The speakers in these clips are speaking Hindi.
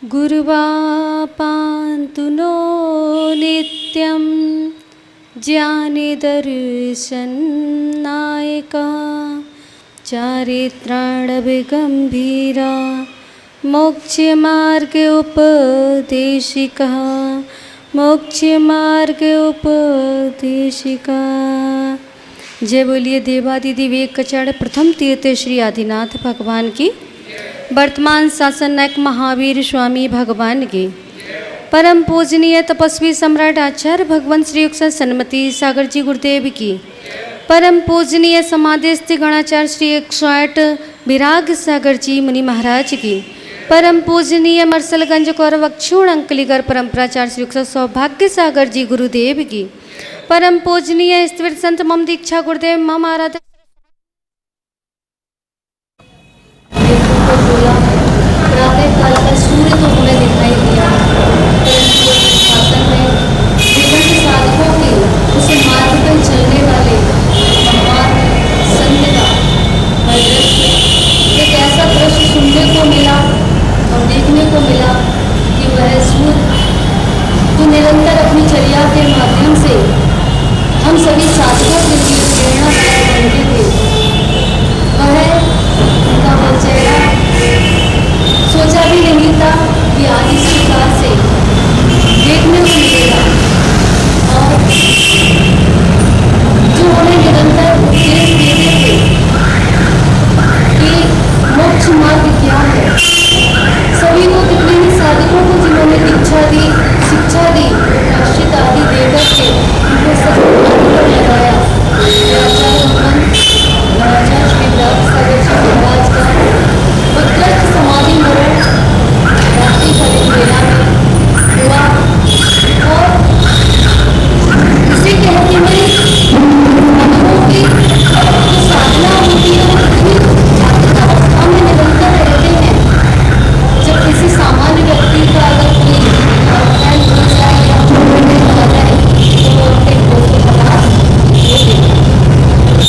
गुरुवापान्तु नो नित्यं ज्ञानिदर्शननायका चारित्राणविगम्भीरा मोक्षमार्गे उपदेशिका मोक्षमार्गे उपदेशिका। जय बोलिए देवादिदेव कचड़ प्रथम तीर्थ श्री आदिनाथ भगवान की। वर्तमान शासन नायक महावीर स्वामी भगवान की। परम पूजनीय तपस्वी सम्राट आचार्य भगवान श्री युक्त सन्मति सागर जी गुरुदेव की। परम पूजनीय समाधिस्थ गणाचार्य श्री 108 विराग सागर जी मुनि महाराज की। परम पूजनीय मरसलगंज कौरव अक्षुण अंकलीगर परम्पराचार्य श्री युक्त सौभाग्य सागर जी गुरुदेव की। परम पूजनीय स्थिर संत मम दीक्षा गुरुदेव मम आराधक प्रातः काल का सूर्य तो हमें दिखाई दिया, परंतु शासन में जीवन के साधकों के उस मार्ग पर चलने वाले महान संत का दृश्य, एक ऐसा दृश्य सुनने को मिला और देखने को मिला कि वह सूर्य जो निरंतर अपनी चर्या के माध्यम से हम सभी साधकों के लिए प्रेरणादायक बनते थे, वह उनका वो चेहरा सोचा भी नहीं था कि आज इस प्रकार से देखने को मिलेगा। और जो उन्हें निरंतर उपदेश देते थे कि मोक्ष मार्ग क्या है, सभी को कितने ही साधकों को जिन्होंने दीक्षा दी, शिक्षा दी, प्रायश्चित आदि देकर के उनको सब पर लगाया। आचार्य भगवान आचार्य श्री विराग सागर जी महाराज का उत्कृष्ट समाधि मरण रात्रि कालीन वेला में हुआ और इसी कहते में साधकों की जो साधना होती है वो कितनी अवस्था में निरंतर रहते हैं। जब किसी सामान्य व्यक्ति का अगर कोई फैल हो जाए या चोटने लगा जाए तो वो अपने दोस्त के पास होते,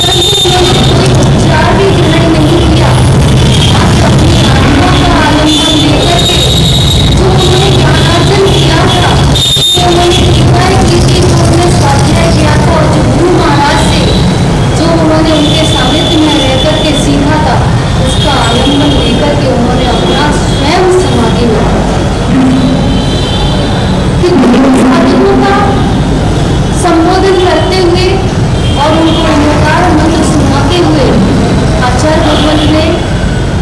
परंतु उन्होंने कोई उपचार भी ग्रहण नहीं किया। अपनी आत्मा का आलम्बन लेकर के जो उन्होंने ज्ञानार्जन किया था, जो उन्होंने दीक्षाएं की थी, जो उन्होंने स्वाध्याय किया था और जो गुरु महाराज से जो उन्होंने उनके सानिध्य में रह करके सीखा था, उसका आलम्बन लेकर के उन्होंने अपना स्वयं समाधि में साधकों का संबोधन करते हुए और उनको ओंकार मंत्र सुनाते हुए आचार्य भगवान ने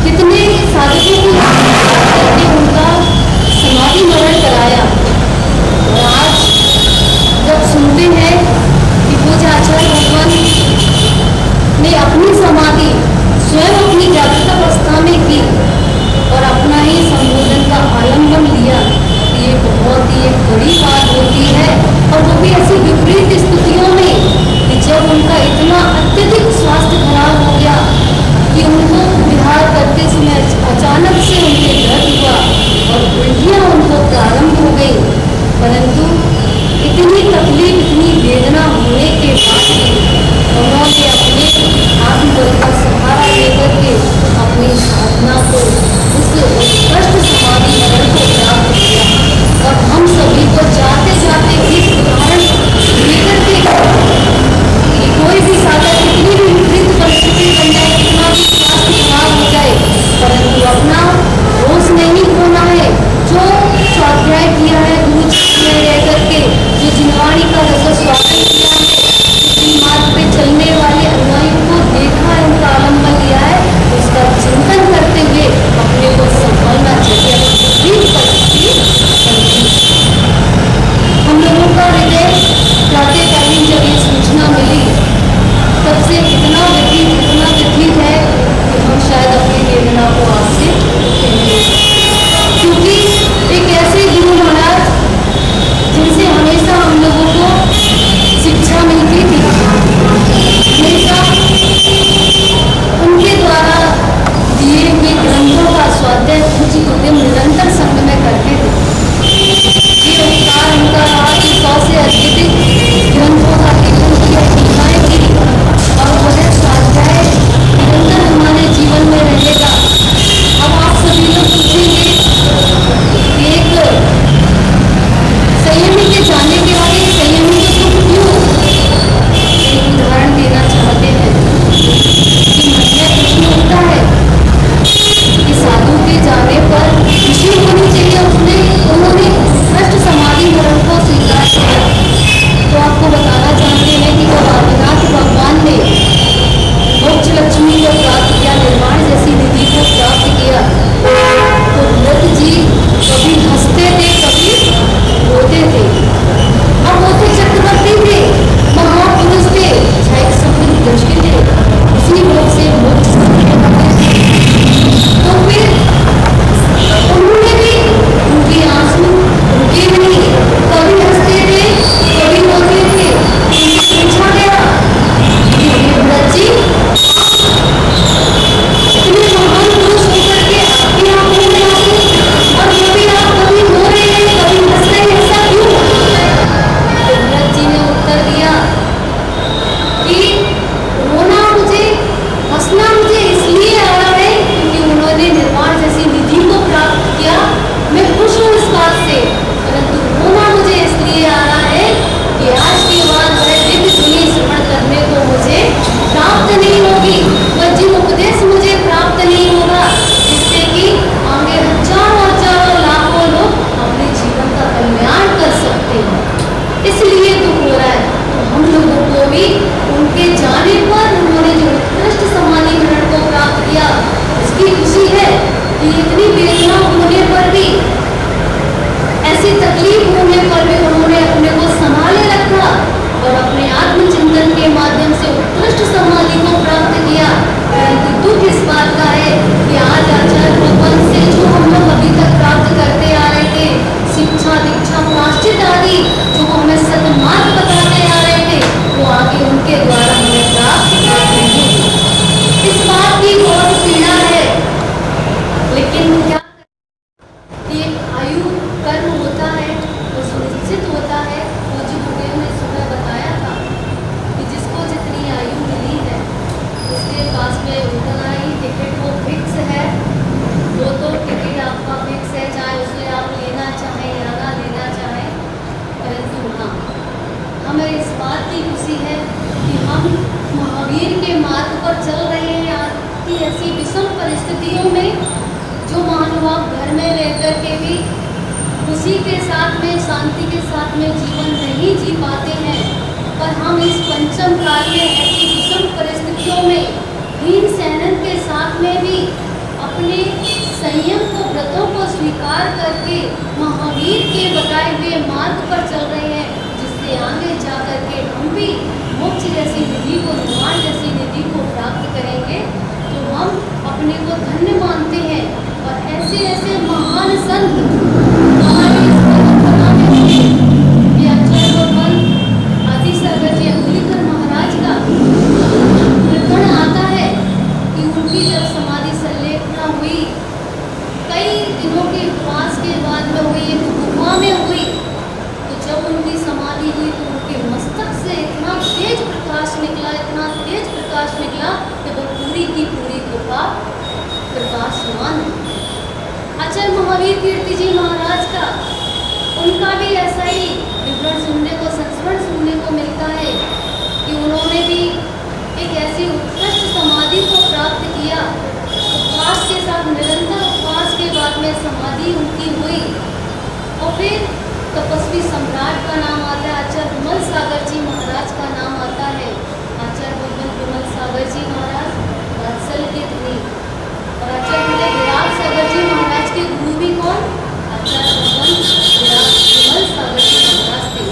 कितने साधकों को करके उनका समाधि मरण कराया। और आज जब सुनते हैं कि पूज्य आचार्य भगवान ने अपनी समाधि स्वयं अपनी जागृत अवस्था में की और अपना ही संबोधन का आलम्बन लिया, ये बहुत ही एक बड़ी बात होती है। और वो भी ऐसी विपरीत स्थितियों में कि जब उनका इतना अत्यधिक स्वास्थ्य खराब हो गया कि उनको विहार करते समय अचानक से उनके दर्द हुआ और उल्टियाँ उनको प्रारंभ हो गई, परंतु इतनी तकलीफ इतनी वेदना होने के बाद भी उन्होंने अपने आत्मबल का सहारा लेकर के अपनी साधना को उस उत्कृष्ट समाधि मरण को प्राप्त किया। और हम सभी को जाते जाते इस उदाहरण लेकर के कोई भी साधक कितनी भी विपरीत परिस्थिति बन जाए, कितना भी स्वास्थ्य खराब हो जाए, परंतु अपना होश नहीं खोना है। जो स्वाध्याय किया है गुरु जी में रह करके, जो जिनवाणी का रस स्वागत किया है, जिन मार्ग पे चलने वाले अनुयायियों को देखा है, उनका आलम्बन लिया है, उसका चिंतन करते हुए अपने को संभालना चाहिए। हम लोगों का हृदय प्रातःकालीन जब ये सूचना मिली तब से इतना व्यथित है कि हम शायद अपनी वेदना को आज से कहेंगे, क्योंकि एक ऐसे गुरु महाराज जिनसे हमेशा हम लोगों को शिक्षा मिलती थी, हमेशा उनके द्वारा दिए हुए ग्रंथों का स्वाध्याय पूज्य गुरुदेव निरंतर संग में करते थे। ये ओंकार उनका रहा कि 100 से अधिक ग्रंथों का लेखन किया, टीकाएं की और वह स्वाध्याय निरंतर हमारे जीवन में रहेगा। पर चल रहे हैं आज की ऐसी विषम परिस्थितियों में जो महानुभाव घर में रह कर के भी खुशी के साथ में, शांति के साथ में जीवन नहीं जी पाते हैं, पर हम इस पंचम काल में ऐसी विषम परिस्थितियों में हीन सहन के साथ में भी अपने संयम को, व्रतों को स्वीकार करके महावीर के बताए हुए मार्ग पर चल रहे हैं, जिससे आगे जा कर के हम भी मोक्ष जैसी निधि को, निर्वाण जैसी निधि को प्राप्त करेंगे। तो हम अपने को धन्य मानते हैं और ऐसे ऐसे महान संत हमारे आदि सागर जी अंबेडकर महाराज का प्रकरण आता है कि उनकी जब समाधि संलेखना हुई, कई दिनों के उपवास के बाद में हुई, एक गुफा में हुई, तो जब उनकी समाधि हुई तो उनके मस्तक से इतना तेज प्रकाश निकला, इतना तेज प्रकाश निकला कि वो पूरी की पूरी गुफा प्रकाशमान है। आचार्य महावीर कीर्ति जी महाराज का, उनका भी ऐसा ही विवरण सुनने को, संस्मरण सुनने को मिलता है कि उन्होंने भी एक ऐसी उत्कृष्ट समाधि को प्राप्त किया। उपवास के साथ, निरंतर उपवास के बाद में समाधि उनकी हुई और फिर तपस्वी सम्राट का नाम आता है, आचार्य विमल सागर जी महाराज का नाम आता है। आचार्य विमल सागर जी महाराज वात्सल्य के धनी और आचार्य विराग सागर जी महाराज के गुरु भी कौन? आचार्य विमल सागर जी महाराज थे।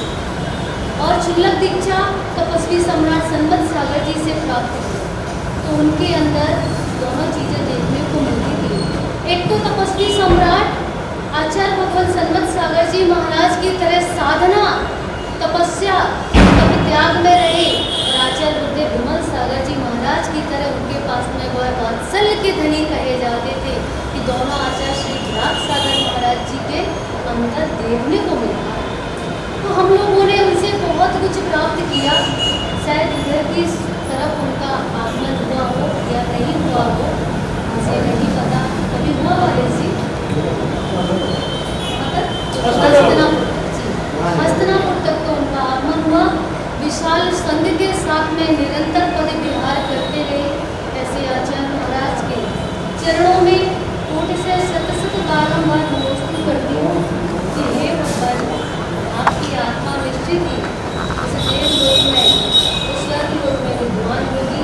और क्षुल्लक दीक्षा तपस्वी सम्राट सन्मत सागर जी से प्राप्त हुई, तो उनके अंदर दोनों चीज़ें देखने को मिलती थी। एक तो तपस्वी सम्राट आचार्य भगवान सन्मत सागर जी महाराज की तरह साधना, तपस्या, तप त्याग में रहे, और आचार्य गुरुदेव विमल सागर जी महाराज की तरह उनके पास में वह वात्सल्य के धनी कहे जाते थे कि दोनों आचार्य श्री विराग सागर महाराज जी के अंदर देखने को मिला। तो हम लोगों ने उनसे बहुत कुछ प्राप्त किया। शायद इधर की तरफ उनका आगमन हुआ हो या नहीं हुआ हो, मुझे नहीं पता। कभी हुआ वाले हस्तनापुर तक तो उनका आगमन हुआ। विशाल संघ के साथ में निरंतर पद विहार करते रहे। ऐसे आचार्य महाराज के चरणों में कोटि से शत शत बारंबार नमस्कार करती हूँ कि हे भगवान, आपकी आत्मा निश्चित ही इस देव लोक में, उस स्वर्ग लोक में विद्वान होगी,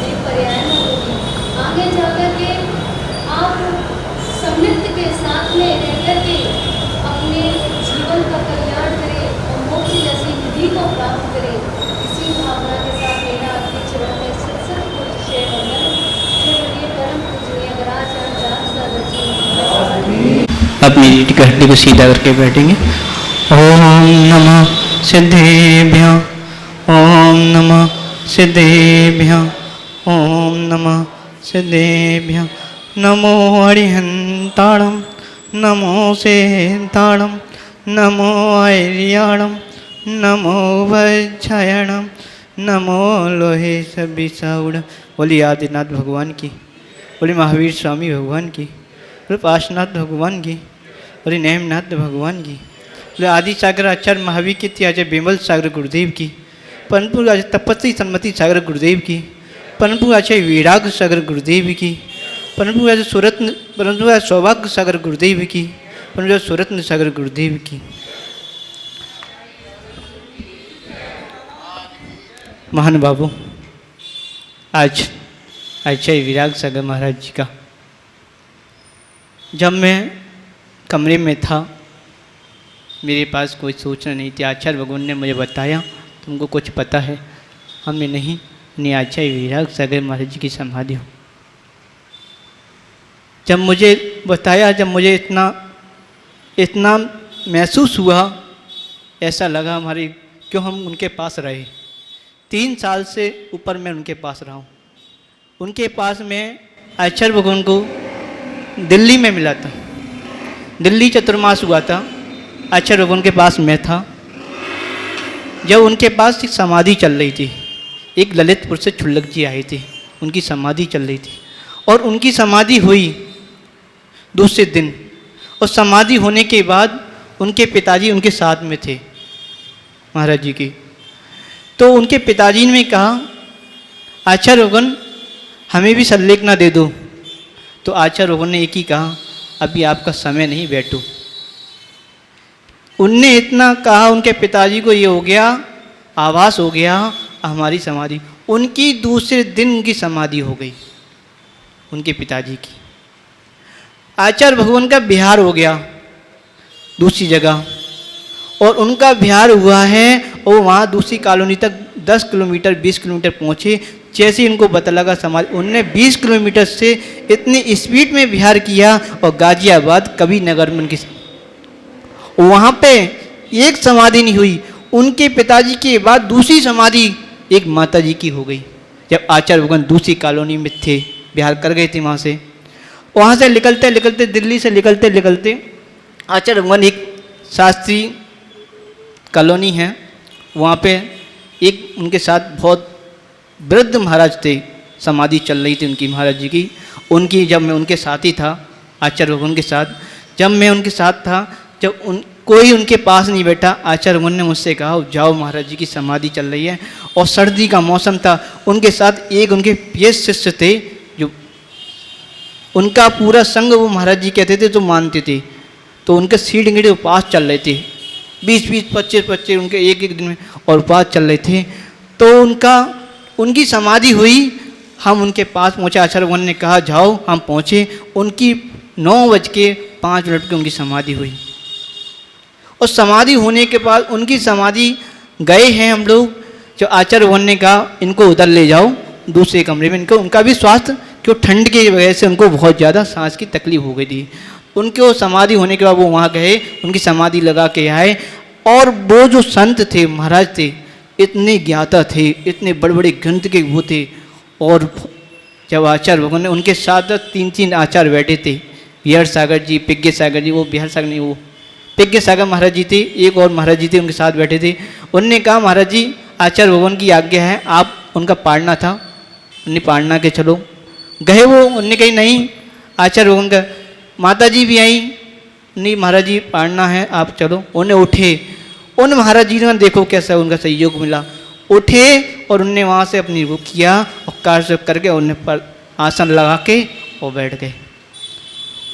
एक पर्याय में होगी। आगे जाकर के आप समृद्ध के साथ में रहकर के अपने जीवन का कल्याण करें और मोक्ष जैसी निधि को प्राप्त करें। इसी भावना के साथ मेरा आपके चरण में सत्संग कुछ शेयर वंदन परम पूजनीय अग्राचार्य सागर जी। अपनी घंटी को सीधा करके बैठेंगे। ओम नमः सिद्धेभ्यः, ओम नमः सिद्धेभ्यः, ओम नमः सिद्धेभ्यः। नमो हरिहंताणं, नमो सेताणं, नमो ऐर्याणं, नमो वज्रायणं, नमो लोहे सबिसाउड़। बोलिए आदिनाथ भगवान की, बोलिए महावीर स्वामी भगवान की, बोले पाशनाथ भगवान की, बोले नेमनाथ भगवान की, बोले आदि सागर आचार्य महावीर की थी आचार्य विमल सागर गुरुदेव की, परमपुर आचार्य तपस्वी सन्मति सागर गुरुदेव की, परमपुर आचार्य विराग सागर गुरुदेव की, परमपुर आचार्य सूरत्न, परमपुर सौभाग्य सागर गुरुदेव की, परमपुर सूरत्न सागर गुरुदेव की। महान बाबू, आज आचार्य विराग सागर महाराज जी का, जब मैं कमरे में था मेरे पास कोई सूचना नहीं थी। आचार्य भगवान ने मुझे बताया तुमको कुछ पता है? हमें नहीं आचार्य विराग सागर महाराज जी की समाधि हो। जब मुझे बताया, जब मुझे इतना महसूस हुआ, ऐसा लगा हमारी क्यों हम उनके पास रहे। 3 साल से ऊपर मैं उनके पास रहा हूँ। उनके पास में आचार्य भगवान को दिल्ली में मिला था, दिल्ली चतुर्मास हुआ था, आचार्य भगवान के पास मैं था। जब उनके पास एक समाधि चल रही थी, एक ललितपुर से क्षुल्लक जी आए थे, उनकी समाधि चल रही थी और उनकी समाधि हुई दूसरे दिन। और समाधि होने के बाद उनके पिताजी उनके साथ में थे महाराज जी की। तो उनके पिताजी ने कहा आचार्य भगवान हमें भी संलेखना दे दो। तो आचार्य भगवान ने एक ही कहा, अभी आपका समय नहीं, बैठो। उनने इतना कहा, उनके पिताजी को ये हो गया, आभास हो गया हमारी समाधि। उनकी दूसरे दिन उनकी समाधि हो गई, उनके पिताजी की। आचार्य भगवान का बिहार हो गया दूसरी जगह, और उनका बिहार हुआ है और वहाँ दूसरी कॉलोनी तक 10 किलोमीटर 20 किलोमीटर पहुँचे। जैसे इनको पता लगा समाधि, उनने 20 किलोमीटर से इतनी स्पीड में बिहार किया और गाजियाबाद कवि नगर में उनकी वहाँ पे एक समाधि नहीं हुई। उनके पिताजी के बाद दूसरी समाधि एक माताजी की हो गई। जब आचार्य भगवान दूसरी कॉलोनी में थे, बिहार कर गए थे वहाँ से निकलते निकलते, दिल्ली से निकलते निकलते आचार्य भगवान एक शास्त्री कॉलोनी है, वहाँ पे एक उनके साथ बहुत वृद्ध महाराज थे, समाधि चल रही थी उनकी, महाराज जी की। उनकी जब मैं उनके साथ ही था, आचार्य भगवान के साथ जब मैं उनके साथ था, जब कोई उनके पास नहीं बैठा, आचार्य भगवान ने मुझसे कहा, जाओ महाराज जी की समाधि चल रही है। और सर्दी का मौसम था, उनके साथ एक उनके प्रिय शिष्य थे, जो उनका पूरा संग वो महाराज जी कहते थे तो मानते थे। तो उनके सीढ़ गीढ़े उपास चल रहे थे, 20-20, 25-25 उनके एक एक दिन में और उपास चल रहे थे। तो उनकी समाधि हुई, हम उनके पास पहुँचे। आचार्य भगवान ने कहा जाओ, हम पहुँचे। उनकी 9:05 की उनकी समाधि हुई। और समाधि होने के बाद उनकी समाधि गए हैं हम लोग, जो आचार्य भगवान ने कहा इनको उधर ले जाओ दूसरे कमरे में। इनको उनका भी स्वास्थ्य, क्यों ठंड की वजह से उनको बहुत ज़्यादा सांस की तकलीफ हो गई थी। उनको समाधि होने के बाद वो वहाँ गए, उनकी समाधि लगा के आए। और वो जो संत थे, महाराज थे, इतने ज्ञाता थे, इतने बड़े बड़े ग्रंथ के वो थे। और जब आचार्य भगवान ने उनके साथ 3 आचार्य बैठे थे, बिहार सागर जी, पिज्ञ सागर जी, वो बिहार सागर नहीं, वो पिज्ञ सागर महाराज जी थे, एक और महाराज जी थे उनके साथ बैठे थे। उनने कहा महाराज जी आचार्य भगवान की आज्ञा है, आप उनका पाड़ना था, उन्हें पाड़ना के चलो। गए वो, उनने कही नहीं आचार्य भगवान का। माता जी भी आई, नहीं महाराज जी पाड़ना है, आप चलो। उन्हें उठे, उन महाराज जी ने देखो कैसा उनका सहयोग मिला, उठे और उनने वहाँ से अपनी वो किया और कार्य करके उन्हें पर आसन लगा के और बैठ गए।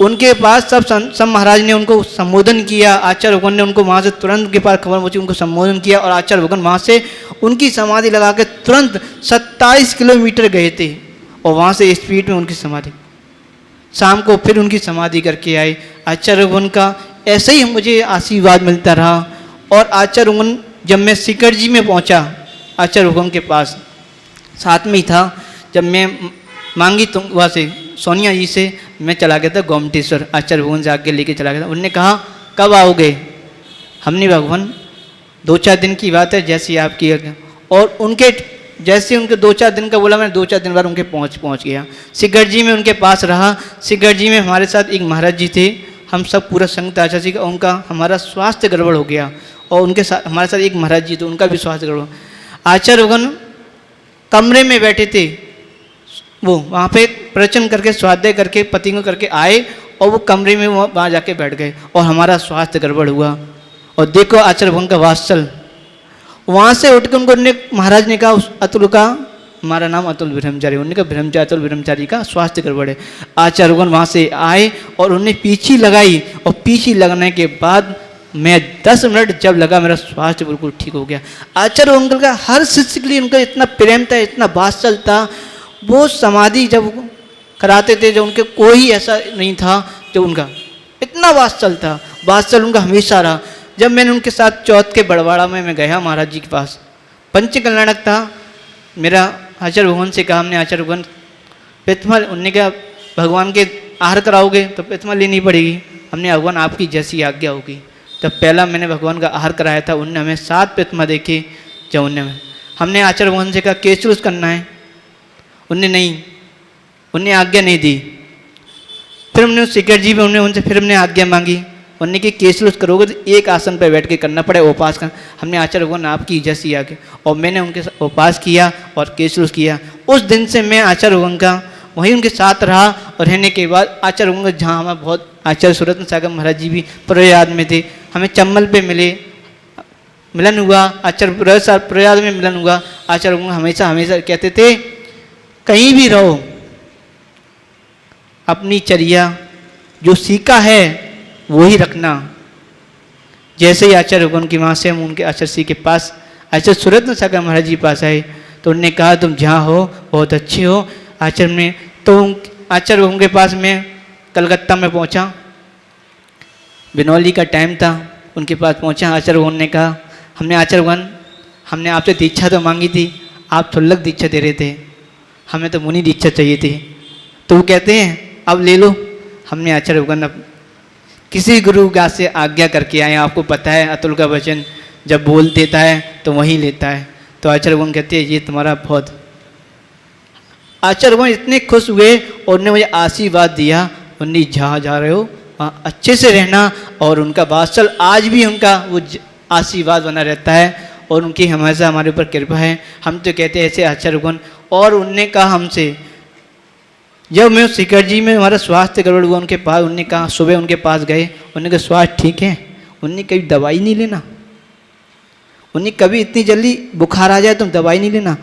उनके पास सब महाराज ने उनको संबोधन किया। आचार्य भगवान ने उनको वहाँ से तुरंत उनके पास खबर पहुँची, उनको संबोधन किया। और आचार्य भगवान वहाँ से उनकी समाधि लगा के तुरंत 27 किलोमीटर गए थे और वहाँ से स्पीड में उनकी समाधि। शाम को फिर उनकी समाधि करके आए। आचार्य भगवान का ऐसे ही मुझे आशीर्वाद मिलता रहा। और आचार्य भगवान जब मैं सिकर जी में पहुँचा, आचार्य भगवान के पास साथ में ही था, जब मैं मांगी तुम वहाँ से सोनिया जी से मैं चला गया था गोमटेश्वर, आचार्य भगवान से आगे लेके चला गया था। उन्होंने कहा कब आओगे? हमने भगवान 2-4 दिन की बात है, जैसे आपकी। और उनके जैसे उनके 2-4 दिन का बोला, मैं 2-4 दिन बाद उनके पहुँच गया। सिकर जी में उनके पास रहा। सिकर जी में हमारे साथ एक महाराज जी थे, हम सब पूरा संघ था आचार्य जी का। उनका हमारा स्वास्थ्य गड़बड़ हो गया और उनके साथ हमारे साथ एक महाराज जी थे, उनका भी स्वास्थ्य गड़बड़। आचार्य भगवान कमरे में बैठे थे, वो वहाँ पे प्रवचन करके स्वाध्याय करके पतिंग करके आए और वो कमरे में वहाँ जाके बैठ गए और हमारा स्वास्थ्य गड़बड़ हुआ। और देखो आचार्य भगवान का वात्सल, वहाँ से उठ के उनको महाराज ने कहा, अतुल का, हमारा नाम अतुल ब्रह्मचारी, उन्होंने कहा ब्रह्मचारी, अतुल ब्रह्मचारी का स्वास्थ्य गड़बड़ है। आचार्य भगवान वहाँ से आए और उन्हें पीछी लगाई और पीछी लगने के बाद मैं 10 मिनट जब लगा, मेरा स्वास्थ्य बिल्कुल ठीक हो गया। आचार्य अंकल का हर शिष्य के लिए उनका इतना प्रेम था, इतना वात्सल था। वो समाधि जब कराते थे, जब उनके कोई ऐसा नहीं था, जो उनका इतना वात्सल था, वात्सल उनका हमेशा रहा। जब मैंने उनके साथ चौथ के बड़वाड़ा में मैं गया महाराज जी के पास, पंच कल्याणक था मेरा। आचार्य भगवान से कहा हमने, आचार्य भगवान प्रतिमा, उन्होंने कहा भगवान के आहार कराओगे तो प्रतिमा लेनी पड़ेगी। हमने भगवान आपकी जैसी आज्ञा होगी। तब पहला मैंने भगवान का आहार कराया था, उनने हमें 7 प्रतिमा देखे। जब हमने आचार्य भगवान से कहा केशरूस करना है, उनने नहीं, उनने आज्ञा नहीं दी। फिर हमने सिकर जी में उनसे फिर हमने आज्ञा मांगी, उनने कि केशरूस करोगे तो एक आसन पर बैठ के करना पड़े, उपास करना। हमने आचार्य भगवान आपकी जैसी आज्ञा, और मैंने उनके उपास किया और केशरूस किया। उस दिन से मैं आचार्य भगवान का वहीं उनके साथ रहा। और रहने के बाद आचार्य भगवान का जहाँ हमें बहुत, आचार्य सुरत्न सागर महाराज जी भी प्रयाग में थे, हमें चम्बल पे मिले, मिलन हुआ। आचार्य प्रयाग में मिलन हुआ। आचार्य भगवान हमेशा कहते थे कहीं भी रहो, अपनी चर्या जो सीखा है वही रखना। जैसे ही आचार्य भगवान की वहाँ से हम उनके आचार्य श्री के पास आचार्य सुरत्न सागर महाराज जी पास आए तो उन्होंने कहा तुम जहाँ हो बहुत अच्छे हो। आचार्य ने तो आचार्य भगवान के पास मैं कलकत्ता में पहुँचा, बिनौली का टाइम था, उनके पास पहुँचा। आचार्य भगवान ने कहा हमने आचार्य भगवान हमने आपसे दीक्षा तो मांगी थी, आप थुल्लक दीक्षा दे रहे थे, हमें तो मुनि दीक्षा चाहिए थी। तो वो कहते हैं अब ले लो। हमने आचार्य भगवान अब किसी गुरु का से आज्ञा करके आए। आपको पता है अतुल का वचन जब बोल देता है तो वहीं लेता है। तो आचार्य भगवान कहते हैं ये तुम्हारा बहुत। आचार्य भगवान इतने खुश हुए और उन्होंने मुझे आशीर्वाद दिया, उन्हें जहाँ जा रहे हो वहाँ अच्छे से रहना। और उनका वात्सल आज भी उनका वो आशीर्वाद बना रहता है और उनकी हमेशा हमारे ऊपर कृपा है। हम तो कहते हैं ऐसे आचार्य भगवान। और उनने कहा हमसे जब मैं शिखर जी में हमारा स्वास्थ्य गड़बड़ हुआ उनके पास, उन्होंने कहा सुबह उनके पास गए, उन्होंने कहा स्वास्थ्य ठीक है, उन्होंने कभी दवाई नहीं लेना, उन्हें कभी इतनी जल्दी बुखार आ जाए तुम दवाई नहीं लेना।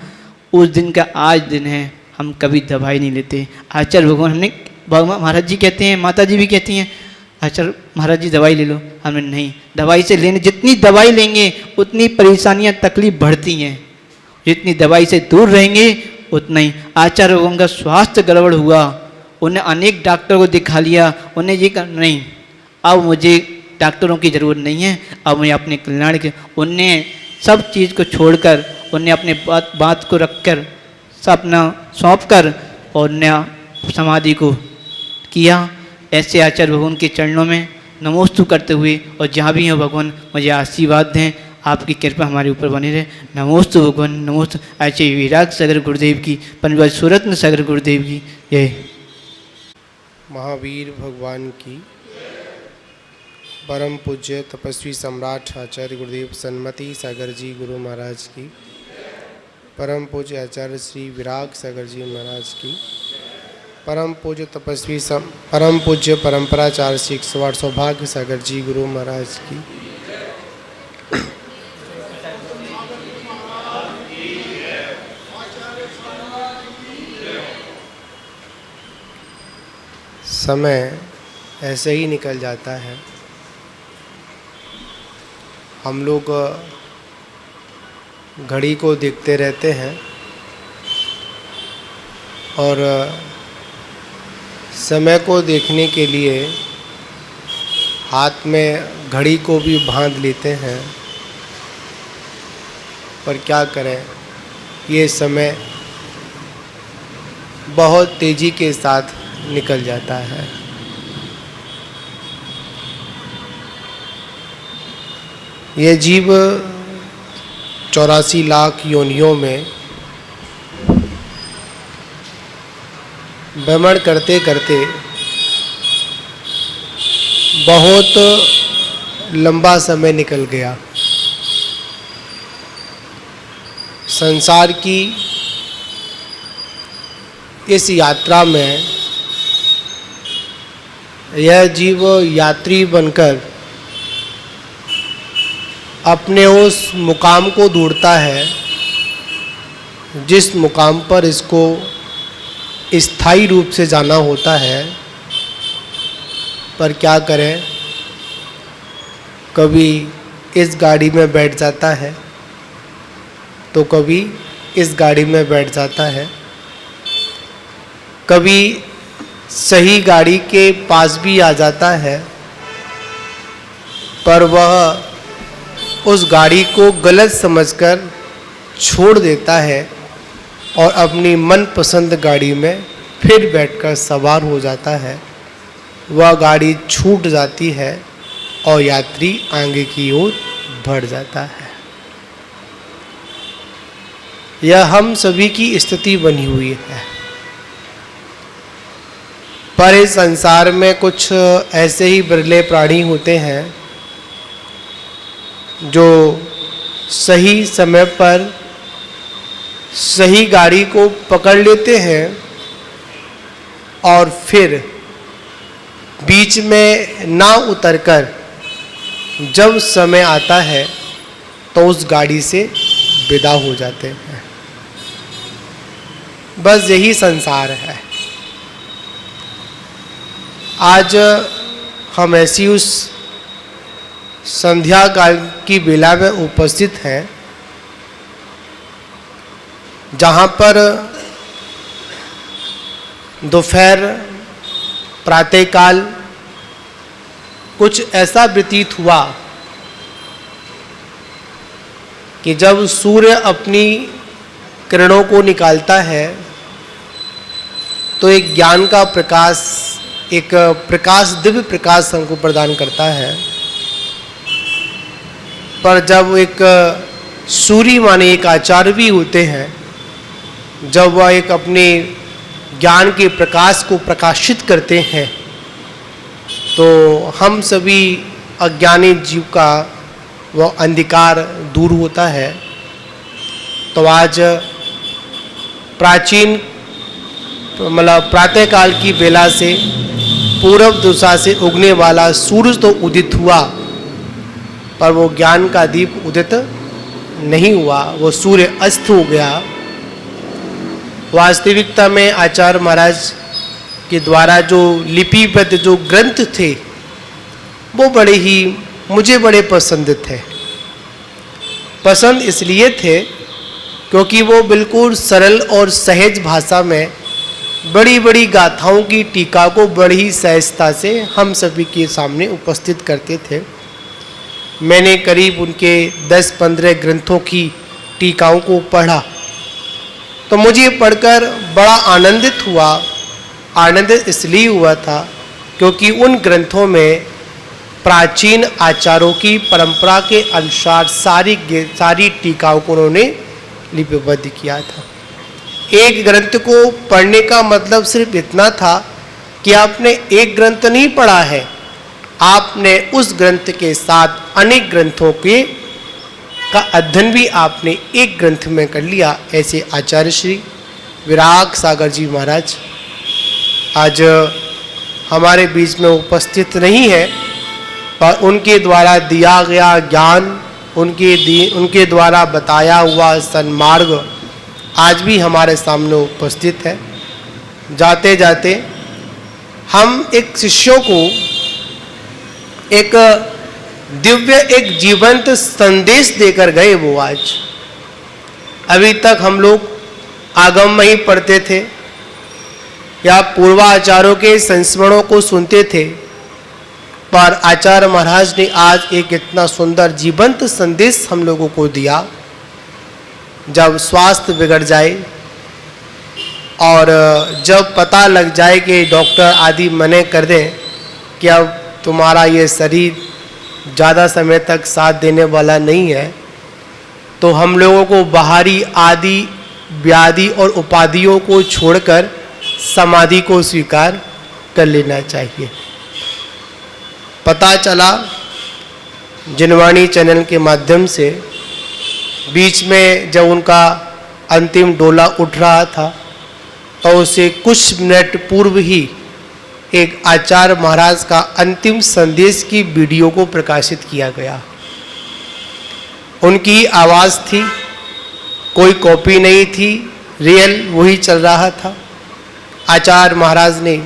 उस दिन का आज दिन है, हम कभी दवाई नहीं लेते। आचार्य भगवान हमने महाराज जी कहते हैं, माता जी भी कहती हैं आचार्य महाराज जी दवाई ले लो, हमें नहीं, दवाई से लेने जितनी दवाई लेंगे उतनी परेशानियां तकलीफ बढ़ती हैं, जितनी दवाई से दूर रहेंगे उतना ही। आचार्य भगवान का स्वास्थ्य गड़बड़ हुआ, उन्हें अनेक डॉक्टर को दिखा लिया, उन्हें ये कर नहीं अब मुझे डॉक्टरों की ज़रूरत नहीं है, अब मुझे अपने कल्याण के उनने सब चीज़ को छोड़कर उन्हें अपने बात को रखकर अपना सौंप कर और उन्हें समाधि को किया। ऐसे आचार्य भगवान के चरणों में नमोस्तु करते हुए और जहाँ भी हो भगवान मुझे आशीर्वाद दें, आपकी कृपा हमारे ऊपर बनी रहे। नमोस्तु भगवान नमोस्तु। आचार्य विराग सागर गुरुदेव की, पंडित सुरत्न सागर गुरुदेव की जय। महावीर भगवान की, परम पूज्य तपस्वी सम्राट आचार्य गुरुदेव सन्मति सागर जी गुरु महाराज की, परम पूज्य आचार्य श्री विराग सागर जी महाराज की, परम पूज्य तपस्वी परम पूज्य परंपराचार्य श्री सौभाग्य सागर जी गुरु महाराज की, समय ऐसे ही निकल जाता है। हम लोग घड़ी को देखते रहते हैं और समय को देखने के लिए हाथ में घड़ी को भी बांध लेते हैं, पर क्या करें, ये समय बहुत तेज़ी के साथ निकल जाता है। ये जीव 84 लाख योनियों में भ्रमण करते करते बहुत लंबा समय निकल गया। संसार की इस यात्रा में यह जीव यात्री बनकर अपने उस मुकाम को ढूंढता है जिस मुकाम पर इसको स्थायी रूप से जाना होता है। पर क्या करें, कभी इस गाड़ी में बैठ जाता है तो कभी इस गाड़ी में बैठ जाता है, कभी सही गाड़ी के पास भी आ जाता है, पर वह उस गाड़ी को गलत समझकर छोड़ देता है और अपनी मनपसंद गाड़ी में फिर बैठकर सवार हो जाता है। वह गाड़ी छूट जाती है और यात्री आगे की ओर बढ़ जाता है। यह हम सभी की स्थिति बनी हुई है। पर इस संसार में कुछ ऐसे ही बिरले प्राणी होते हैं जो सही समय पर सही गाड़ी को पकड़ लेते हैं और फिर बीच में ना उतरकर जब समय आता है तो उस गाड़ी से विदा हो जाते हैं। बस यही संसार है। आज हम ऐसी उस संध्या काल की बेला में उपस्थित हैं जहाँ पर दोपहर प्रातःकाल कुछ ऐसा व्यतीत हुआ कि जब सूर्य अपनी किरणों को निकालता है तो एक ज्ञान का प्रकाश, एक प्रकाश, दिव्य प्रकाश हमको प्रदान करता है। पर जब एक सूर्य माने एक आचार्य भी होते हैं, जब वह एक अपने ज्ञान के प्रकाश को प्रकाशित करते हैं तो हम सभी अज्ञानी जीव का वह अंधकार दूर होता है। तो आज प्राचीन मतलब प्रातःकाल की बेला से पूर्व दिशा से उगने वाला सूरज तो उदित हुआ, पर वो ज्ञान का दीप उदित नहीं हुआ, वो सूर्य अस्त हो गया। वास्तविकता में आचार्य महाराज के द्वारा जो लिपिबद्ध जो ग्रंथ थे वो मुझे बड़े पसंद थे। पसंद इसलिए थे क्योंकि वो बिल्कुल सरल और सहज भाषा में बड़ी बड़ी गाथाओं की टीका को बड़ी ही सहजता से हम सभी के सामने उपस्थित करते थे। मैंने करीब उनके 10-15 ग्रंथों की टीकाओं को पढ़ा तो मुझे पढ़कर बड़ा आनंदित हुआ। आनंदित इसलिए हुआ था क्योंकि उन ग्रंथों में प्राचीन आचार्यों की परंपरा के अनुसार सारी टीकाओं को उन्होंने लिपिबद्ध किया था। एक ग्रंथ को पढ़ने का मतलब सिर्फ इतना था कि आपने एक ग्रंथ नहीं पढ़ा है, आपने उस ग्रंथ के साथ अनेक ग्रंथों के का अध्ययन भी आपने एक ग्रंथ में कर लिया। ऐसे आचार्य श्री विराग सागर जी महाराज आज हमारे बीच में उपस्थित नहीं है, पर उनके द्वारा दिया गया ज्ञान, उनके द्वारा बताया हुआ सन्मार्ग आज भी हमारे सामने उपस्थित है। जाते जाते हम एक शिष्यों को एक दिव्य, एक जीवंत संदेश देकर गए। वो आज अभी तक हम लोग आगम में ही पढ़ते थे या पूर्वाचार्यों के संस्मरणों को सुनते थे, पर आचार्य महाराज ने आज एक इतना सुंदर जीवंत संदेश हम लोगों को दिया। जब स्वास्थ्य बिगड़ जाए और जब पता लग जाए कि डॉक्टर आदि मने कर दें कि अब तुम्हारा ये शरीर ज़्यादा समय तक साथ देने वाला नहीं है, तो हम लोगों को बाहरी आदि व्याधि और उपाधियों को छोड़कर समाधि को स्वीकार कर लेना चाहिए। पता चला जिनवाणी चैनल के माध्यम से, बीच में जब उनका अंतिम डोला उठ रहा था तो उससे कुछ मिनट पूर्व ही एक आचार्य महाराज का अंतिम संदेश की वीडियो को प्रकाशित किया गया। उनकी आवाज़ थी, कोई कॉपी नहीं थी, रियल वही चल रहा था। आचार्य महाराज ने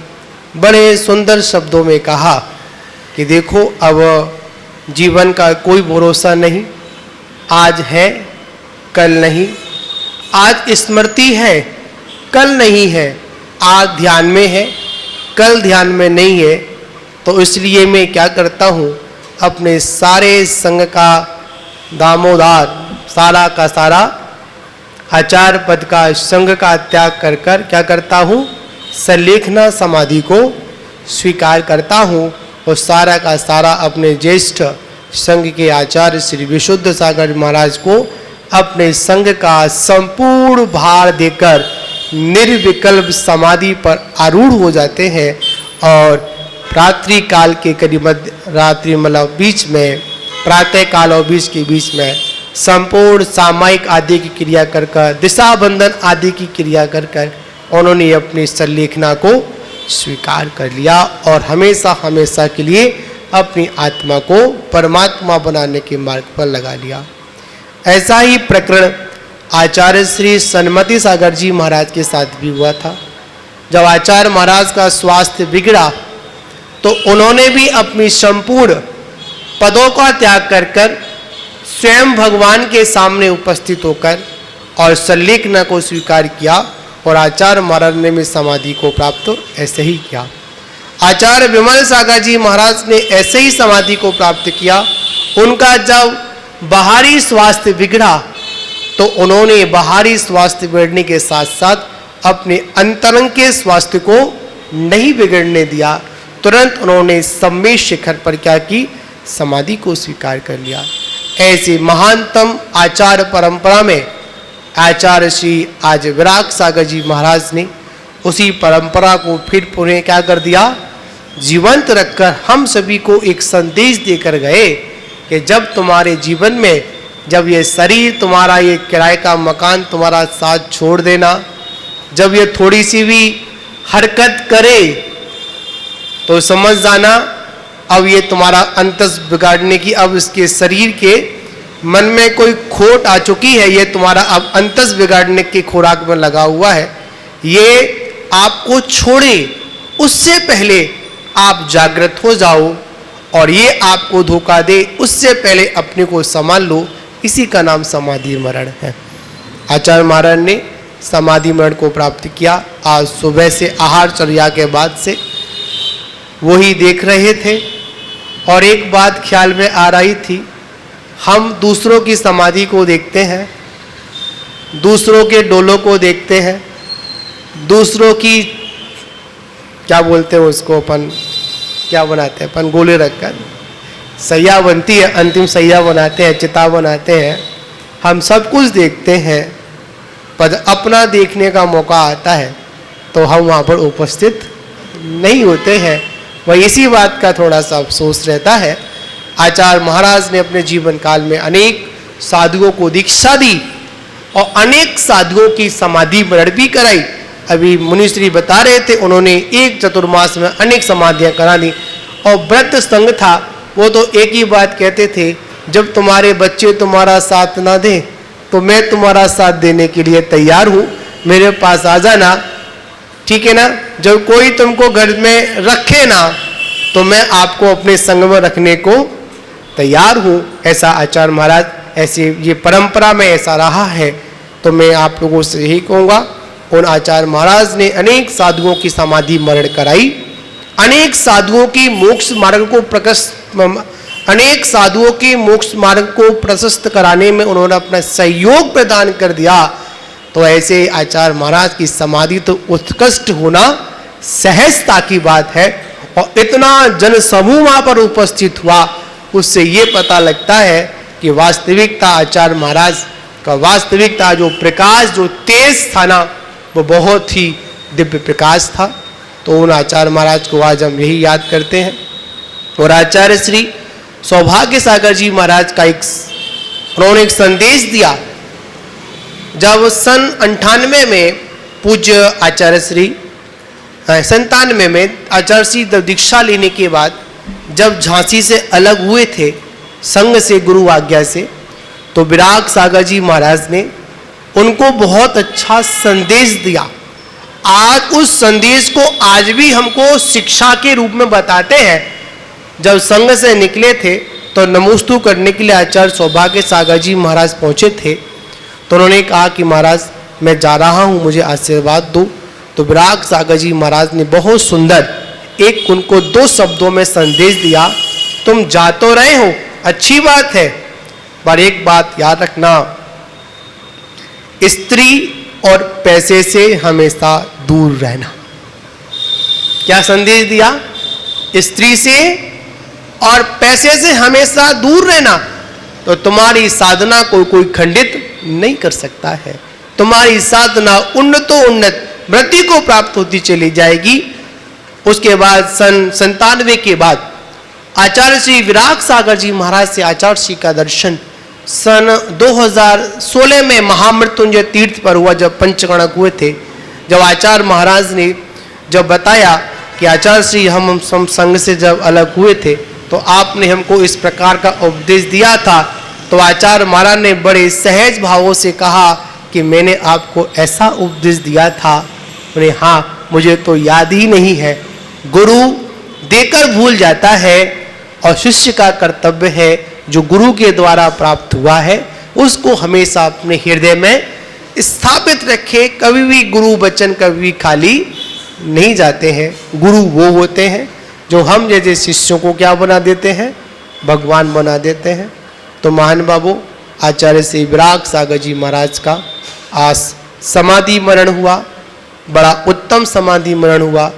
बड़े सुंदर शब्दों में कहा कि देखो अब जीवन का कोई भरोसा नहीं, आज है कल नहीं, आज स्मृति है कल नहीं है, आज ध्यान में है कल ध्यान में नहीं है। तो इसलिए मैं क्या करता हूँ, अपने सारे संग का दामोदार, सारा का सारा आचार पद का संग का त्याग कर कर क्या करता हूँ, सलेखना समाधि को स्वीकार करता हूँ और सारा का सारा अपने ज्येष्ठ संघ के आचार्य श्री विशुद्ध सागर महाराज को अपने संघ का संपूर्ण भार देकर निर्विकल्प समाधि पर आरूढ़ हो जाते हैं। और रात्रि काल के करीब रात्रि मतलब बीच में, प्रातः काल और बीच के बीच में संपूर्ण सामायिक आदि की क्रिया कर कर, दिशा बंधन आदि की क्रिया कर कर उन्होंने अपनी सल्लेखना को स्वीकार कर लिया और हमेशा हमेशा के लिए अपनी आत्मा को परमात्मा बनाने के मार्ग पर लगा लिया। ऐसा ही प्रकरण आचार्य श्री सन्मति सागर जी महाराज के साथ भी हुआ था। जब आचार्य महाराज का स्वास्थ्य बिगड़ा तो उन्होंने भी अपनी संपूर्ण पदों का त्याग कर स्वयं भगवान के सामने उपस्थित होकर और संलेखना को स्वीकार किया और आचार्य महाराज ने भी समाधि को प्राप्त ऐसे ही किया। आचार्य विमल सागर जी महाराज ने ऐसे ही समाधि को प्राप्त किया। उनका जब बाहरी स्वास्थ्य बिगड़ा तो उन्होंने बाहरी स्वास्थ्य बिगड़ने के साथ साथ अपने अंतरंग के स्वास्थ्य को नहीं बिगड़ने दिया। तुरंत उन्होंने सम्मेद शिखर पर क्या की, समाधि को स्वीकार कर लिया। ऐसे महानतम आचार्य परंपरा में आचार्य श्री आज विराग सागर जी महाराज ने उसी परंपरा को फिर पुनः क्या कर दिया, जीवंत रखकर हम सभी को एक संदेश देकर गए कि जब तुम्हारे जीवन में जब ये शरीर तुम्हारा, ये किराए का मकान तुम्हारा साथ छोड़ देना, जब ये थोड़ी सी भी हरकत करे तो समझ जाना अब ये तुम्हारा अंतस बिगाड़ने की, अब इसके शरीर के मन में कोई खोट आ चुकी है, ये तुम्हारा अब अंतस बिगाड़ने की खुराक में लगा हुआ है, ये आपको छोड़े उससे पहले आप जागृत हो जाओ और ये आपको धोखा दे उससे पहले अपने को संभाल लो। इसी का नाम समाधि मरण है। आचार्य महाराज ने समाधि मरण को प्राप्त किया। आज सुबह से आहार चर्या के बाद से वही देख रहे थे और एक बात ख्याल में आ रही थी, हम दूसरों की समाधि को देखते हैं, दूसरों के डोलों को देखते हैं, दूसरों की क्या बोलते हैं उसको, अपन क्या बनाते हैं, अपन गोले रखकर सैया बनती है, अंतिम सैया बनाते हैं, चिता बनाते हैं, हम सब कुछ देखते हैं, पर अपना देखने का मौका आता है तो हम वहाँ पर उपस्थित नहीं होते हैं। वह इसी बात का थोड़ा सा अफसोस रहता है। आचार्य महाराज ने अपने जीवन काल में अनेक साधुओं को दीक्षा दी और अनेक साधुओं की समाधि मरण भी कराई। अभी मुनिश्री बता रहे थे, उन्होंने एक चतुर्मास में अनेक समाधियां करा दी। और व्रत संघ था, वो तो एक ही बात कहते थे, जब तुम्हारे बच्चे तुम्हारा साथ ना दें तो मैं तुम्हारा साथ देने के लिए तैयार हूँ, मेरे पास आ जाना, ठीक है ना। जब कोई तुमको घर में रखे ना तो मैं आपको अपने संग में रखने को तैयार हूँ। ऐसा आचार्य महाराज, ऐसे ये परंपरा में ऐसा रहा है। तो मैं आप लोगों से यही कहूँगा, उन आचार्य महाराज ने अनेक साधुओं की समाधि मरण कराई, अनेक साधुओं की मोक्ष मार्ग को अनेक साधुओं की मोक्ष मार्ग को प्रशस्त कराने में उन्होंने अपना सहयोग प्रदान कर दिया। तो ऐसे आचार्य महाराज की समाधि तो उत्कृष्ट होना सहजता की बात है। और इतना जन समूह वहां पर उपस्थित हुआ, उससे ये पता लगता है कि वास्तविकता आचार्य महाराज का वास्तविकता जो प्रकाश, जो तेज था ना, वो बहुत ही दिव्य प्रकाश था। तो उन आचार्य महाराज को आज हम यही याद करते हैं। और आचार्य श्री सौभाग्य सागर जी महाराज का उन्होंने एक संदेश दिया। जब सन 98 में पूज्य आचार्य श्री 97 में आचार्य श्री दीक्षा लेने के बाद जब झांसी से अलग हुए थे संघ से, गुरु आज्ञा से, तो विराग सागर जी महाराज ने उनको बहुत अच्छा संदेश दिया। आज उस संदेश को आज भी हमको शिक्षा के रूप में बताते हैं। जब संघ से निकले थे तो नमोस्तु करने के लिए आचार्य सौभाग्य सागर जी महाराज पहुंचे थे, तो उन्होंने कहा कि महाराज मैं जा रहा हूं, मुझे आशीर्वाद दो। तो विराग सागर जी महाराज ने बहुत सुंदर एक उनको 2 शब्दों में संदेश दिया, तुम जा तो रहे हो, अच्छी बात है, पर एक बात याद रखना, स्त्री और पैसे से हमेशा दूर रहना। क्या संदेश दिया? स्त्री से और पैसे से हमेशा दूर रहना, तो तुम्हारी साधना को कोई खंडित नहीं कर सकता है। तुम्हारी साधना उन्नत वृत्ति को प्राप्त होती चली जाएगी। उसके बाद सन 97 के बाद आचार्य श्री विराग सागर जी महाराज से आचार्य श्री का दर्शन सन 2016 में महामृत्युंजय तीर्थ पर हुआ, जब पंचगणक हुए थे। जब आचार्य महाराज ने जब बताया कि आचार्य श्री हम संघ से जब अलग हुए थे तो आपने हमको इस प्रकार का उपदेश दिया था, तो आचार्य महाराज ने बड़े सहज भावों से कहा कि मैंने आपको ऐसा उपदेश दिया था। बोले हाँ, मुझे तो याद ही नहीं है। गुरु देकर भूल जाता है और शिष्य का कर्तव्य है जो गुरु के द्वारा प्राप्त हुआ है उसको हमेशा अपने हृदय में स्थापित रखे। कभी भी गुरु वचन कभी खाली नहीं जाते हैं। गुरु वो होते हैं जो हम जैसे शिष्यों को क्या बना देते हैं, भगवान बना देते हैं। तो महान बाबू आचार्य श्री विराग सागर जी महाराज का आज समाधि मरण हुआ, बड़ा उत्तम समाधि मरण हुआ,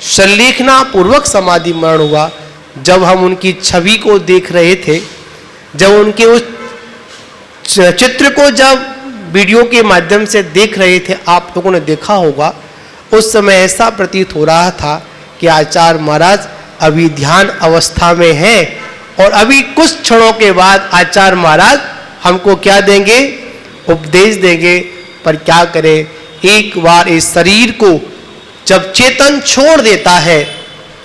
संलेखना पूर्वक समाधि मरण हुआ। जब हम उनकी छवि को देख रहे थे, जब उनके उस चित्र को जब वीडियो के माध्यम से देख रहे थे, आप लोगों ने देखा होगा, उस समय ऐसा प्रतीत हो रहा था कि आचार्य महाराज अभी ध्यान अवस्था में हैं और अभी कुछ क्षणों के बाद आचार्य महाराज हमको क्या देंगे, उपदेश देंगे। पर क्या करें, एक बार इस शरीर को जब चेतन छोड़ देता है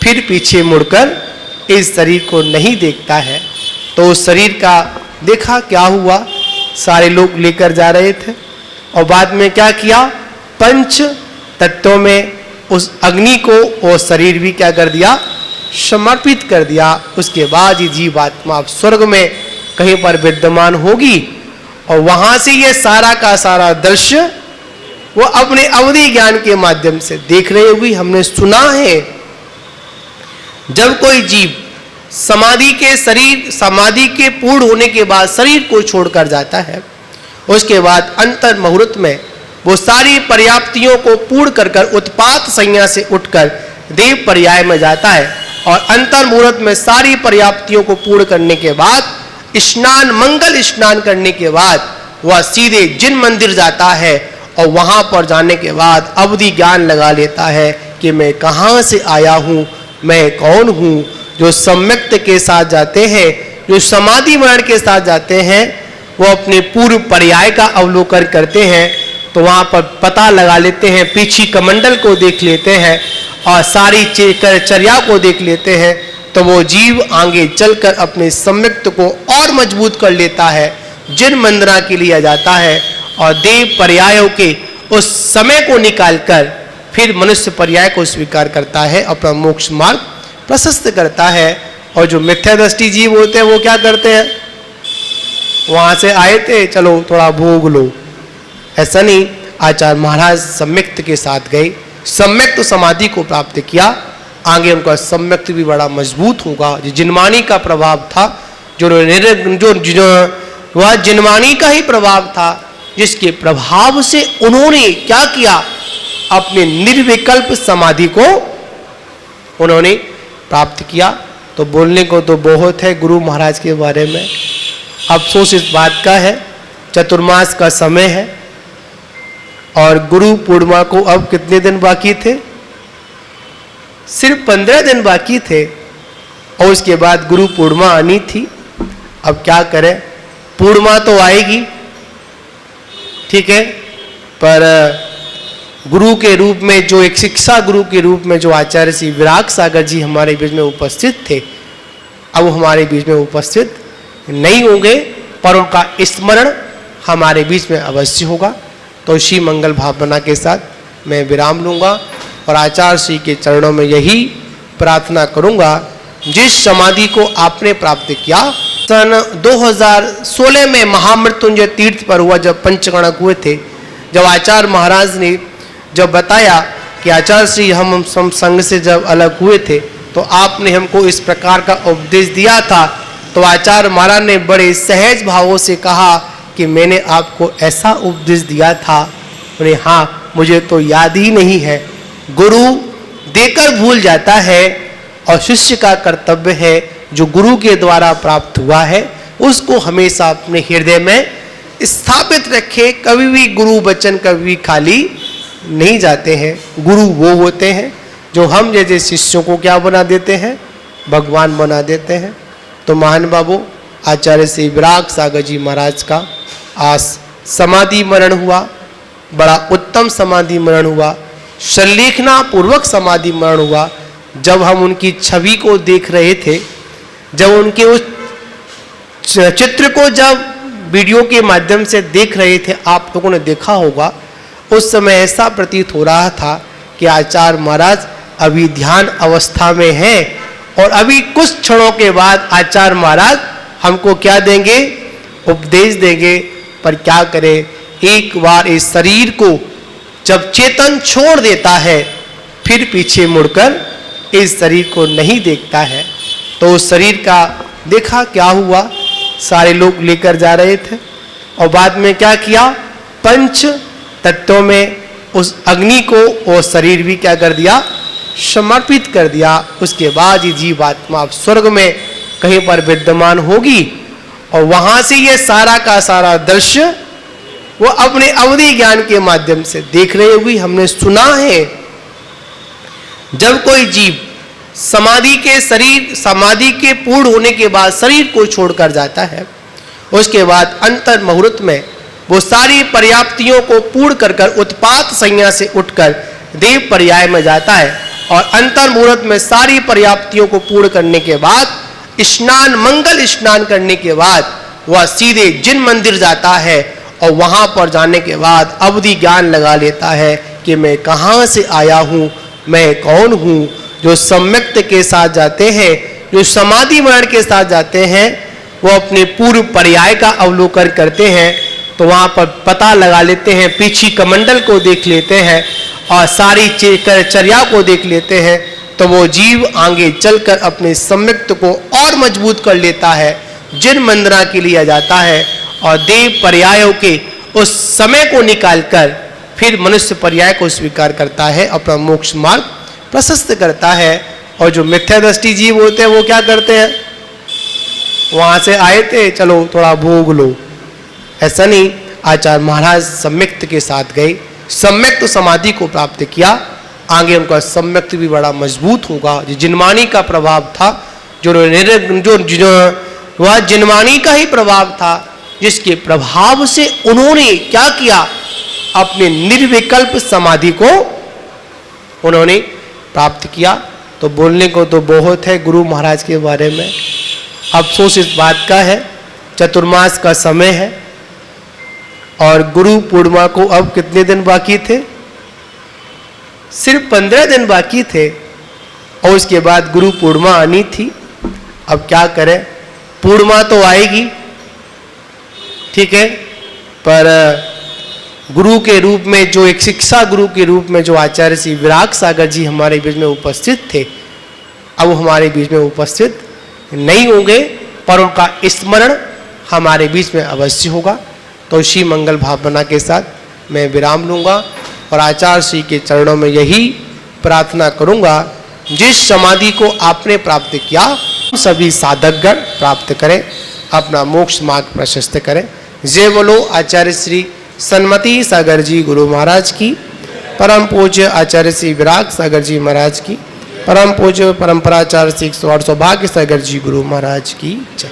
फिर पीछे मुड़कर इस शरीर को नहीं देखता है। तो उस शरीर का देखा क्या हुआ, सारे लोग लेकर जा रहे थे और बाद में क्या किया, पंच तत्वों में उस अग्नि को वो शरीर भी क्या कर दिया, समर्पित कर दिया। उसके बाद ही जीवात्मा स्वर्ग में कहीं पर विद्यमान होगी और वहां से ये सारा का सारा दृश्य वो अपने अवधि ज्ञान के माध्यम से देख रही होगी। हमने सुना है जब कोई जीव समाधि के पूर्ण होने के बाद शरीर को छोड़कर जाता है, उसके बाद अंतर मुहूर्त में वो सारी पर्याप्तियों को पूर्ण कर उत्पात संज्ञा से उठकर देव पर्याय में जाता है और अंतर मुहूर्त में सारी पर्याप्तियों को पूर्ण करने के बाद स्नान, मंगल स्नान करने के बाद वह सीधे जिन मंदिर जाता है और वहां पर जाने के बाद अवधि ज्ञान लगा लेता है कि मैं कहां से आया हूं, मैं कौन हूं। जो सम्यक्त के साथ जाते हैं, जो समाधि मरण के साथ जाते हैं, वो अपने पूर्व पर्याय का अवलोकन करते हैं। तो वहां पर पता लगा लेते हैं, पीछे कमंडल को देख लेते हैं और सारी चर्या को देख लेते हैं। तो वो जीव आगे चलकर अपने सम्यक्त को और मजबूत कर लेता है, जिन मंदरा के लिए जाता है और देव पर्यायों के उस समय को निकालकर फिर मनुष्य पर्याय को स्वीकार करता है, अपना मोक्ष मार्ग प्रशस्त करता है। और जो मिथ्या दृष्टि जीव होते हैं वो क्या करते हैं, वहां से आए थे चलो थोड़ा भोग लो, ऐसा नहीं। आचार्य महाराज सम्यक्त के साथ गए, सम्यक्त समाधि को प्राप्त किया, आगे उनका सम्यक्त भी बड़ा मजबूत होगा। जो जिनमानी का प्रभाव था, जो वह जिनमानी का ही प्रभाव था, जिसके प्रभाव से उन्होंने क्या किया, अपने निर्विकल्प समाधि को उन्होंने प्राप्त किया। तो बोलने को तो बहुत है गुरु महाराज के बारे में। अफसोस इस बात का है, चतुर्मास का समय है और गुरु पूर्णिमा को अब कितने दिन बाकी थे, सिर्फ 15 दिन बाकी थे और उसके बाद गुरु पूर्णिमा आनी थी। अब क्या करें, पूर्णिमा तो आएगी ठीक है, पर गुरु के रूप में जो एक शिक्षा गुरु के रूप में जो आचार्य श्री विराग सागर जी हमारे बीच में उपस्थित थे, अब वो हमारे बीच में उपस्थित नहीं होंगे, पर उनका स्मरण हमारे बीच में अवश्य होगा। तो इसी मंगल भावना के साथ मैं विराम लूँगा और आचार्य श्री के चरणों में यही प्रार्थना करूँगा, जिस समाधि को आपने प्राप्त किया सन 2016 में महामृत्युंजय तीर्थ पर हुआ, जब पंचगणक हुए थे, जब आचार्य महाराज ने जब बताया कि आचार्य श्री हम संघ से जब अलग हुए थे तो आपने हमको इस प्रकार का उपदेश दिया था। तो आचार्य महाराज ने बड़े सहज भावों से कहा कि मैंने आपको ऐसा उपदेश दिया था। बोले हाँ, मुझे तो याद ही नहीं है। गुरु देकर भूल जाता है और शिष्य का कर्तव्य है जो गुरु के द्वारा प्राप्त हुआ है उसको हमेशा अपने हृदय में स्थापित रखे। कभी भी गुरु वचन कभी खाली नहीं जाते हैं। गुरु वो होते हैं जो हम जैसे शिष्यों को क्या बना देते हैं, भगवान बना देते हैं। तो महान बाबू आचार्य श्री विराग सागर जी महाराज का आज समाधि मरण हुआ, बड़ा उत्तम समाधि मरण हुआ, संलेखना पूर्वक समाधि मरण हुआ। जब हम उनकी छवि को देख रहे थे, जब उनके उस चित्र को जब वीडियो के माध्यम से देख रहे थे, आप लोगों ने देखा होगा, उस समय ऐसा प्रतीत हो रहा था कि आचार्य महाराज अभी ध्यान अवस्था में हैं और अभी कुछ क्षणों के बाद आचार्य महाराज हमको क्या देंगे, उपदेश देंगे। पर क्या करें, एक बार इस शरीर को जब चेतन छोड़ देता है फिर पीछे मुड़कर इस शरीर को नहीं देखता है। तो उस शरीर का देखा क्या हुआ, सारे लोग लेकर जा रहे थे और बाद में क्या किया, पंच तत्वों में उस अग्नि को वो शरीर भी क्या कर दिया, समर्पित कर दिया। उसके बाद ये जीवात्मा अब स्वर्ग में कहीं पर विद्यमान होगी और वहां से ये सारा का सारा दृश्य वो अपने अवधि ज्ञान के माध्यम से देख रही होगी। हमने सुना है जब कोई जीव समाधि के पूर्ण होने के बाद शरीर को छोड़कर जाता है, उसके बाद अंतर मुहूर्त में वो सारी पर्याप्तियों को पूर्ण कर उत्पात संज्ञा से उठकर देव पर्याय में जाता है और अंतर मुहूर्त में सारी पर्याप्तियों को पूर्ण करने के बाद स्नान, मंगल स्नान करने के बाद वह सीधे जिन मंदिर जाता है और वहां पर जाने के बाद अवधि ज्ञान लगा लेता है कि मैं कहां से आया हूं, मैं कौन हूं। जो सम्यक्त के साथ जाते हैं, जो समाधि मरण के साथ जाते हैं, वो अपने पूर्व पर्याय का अवलोकन करते हैं तो वहां पर पता लगा लेते हैं, पीछी कमंडल को देख लेते हैं और सारी चर्या को देख लेते हैं। तो वो जीव आगे चलकर अपने सम्यक्त को और मजबूत कर लेता है, जिन मंदिरा के लिए जाता है और देव पर्यायों के उस समय को निकालकर फिर मनुष्य पर्याय को स्वीकार करता है, अपना मोक्ष मार्ग प्रशस्त करता है। और जो मिथ्या दृष्टि जीव होते हैं वो क्या करते हैं, वहां से आए थे चलो थोड़ा भोग लो, ऐसा नहीं। आचार्य महाराज सम्यक्त के साथ गए, सम्यक्त समाधि को प्राप्त किया, आगे उनका सम्यक्त भी बड़ा मजबूत होगा। जो जिनवाणी का प्रभाव था, जो वह जिनवाणी का ही प्रभाव था, जिसके प्रभाव से उन्होंने क्या किया, अपने निर्विकल्प समाधि को उन्होंने प्राप्त किया। तो बोलने को तो बहुत है गुरु महाराज के बारे में। अफसोस इस बात का है चतुर्मास का समय है और गुरु पूर्णिमा को अब कितने दिन बाकी थे, सिर्फ 15 दिन बाकी थे और उसके बाद गुरु पूर्णिमा आनी थी। अब क्या करें, पूर्णिमा तो आएगी ठीक है, पर गुरु के रूप में जो एक शिक्षा गुरु के रूप में जो आचार्य श्री विराग सागर जी हमारे बीच में उपस्थित थे, अब वो हमारे बीच में उपस्थित नहीं होंगे, पर उनका स्मरण हमारे बीच में अवश्य होगा। तो इसी मंगल भावना के साथ मैं विराम लूँगा और आचार्य श्री के चरणों में यही प्रार्थना करूँगा, जिस समाधि को आपने प्राप्त किया सभी साधकगण प्राप्त करें, अपना मोक्ष मार्ग प्रशस्त करें। जय बोलो आचार्य श्री सन्मति सागर जी गुरु महाराज की, परम पूज्य आचार्य श्री विराग सागर जी महाराज की, परम पूज्य परंपराचार्य श्री सौभाग्य सागर जी गुरु महाराज की जय।